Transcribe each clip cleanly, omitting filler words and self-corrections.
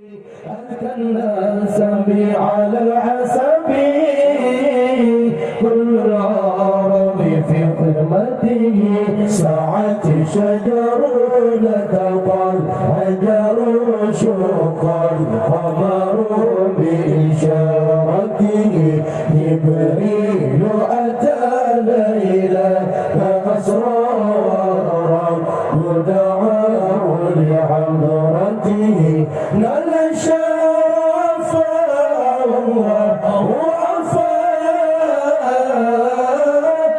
أذكى الناس على العسب كل العرب في خدمته ساعة شجر لتقل حجر شقا قمر بإشارته جبريل أتى ليلا فأسرارا ودعاه لحضرته نال الشرف وعفا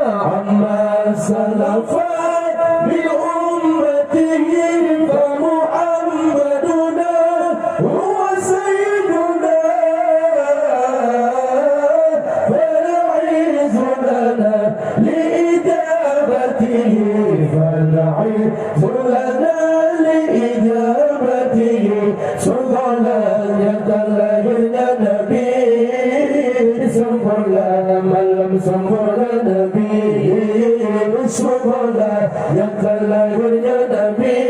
عما سلف من أمته فمحمدنا هو سيدنا فالعز لنا لإجابته فالعز لنا لإجابته سبحانه يتلهي النبي سبحانه من لم سبحان النبي سبحانه يتلهي النبي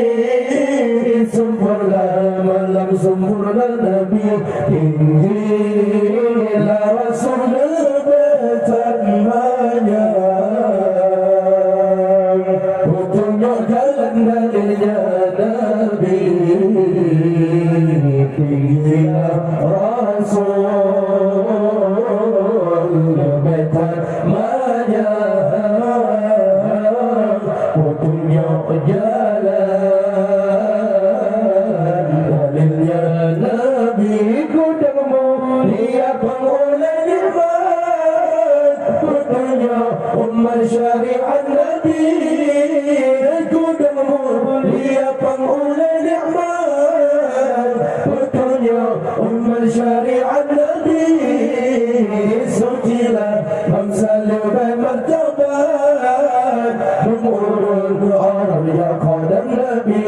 سبحانه من لم سبحان النبي إنجيل رسول bertanya petunjuk jalan darinya Nabi ya Rasul bertanya petunjuk jalan darinya Nabi kudamu dia pengulang syariat Nabi kudamu dia pengulang nikmat petunjuk umat syariat Nabi sucilah bangsa lebih martabat umurul orang yang khadam Nabi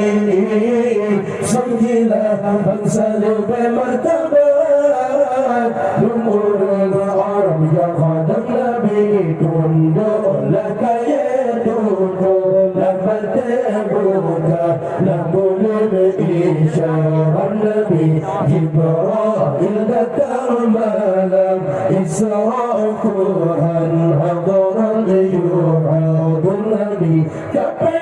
sucilah bangsa lebih martabat umurul orang yang khadam Nabi tunduk laka ya tunduk lama terbuka lambul berisyarat Nabi Jibril datang malam Isra Quran hadaran yu'adun Nabi kapai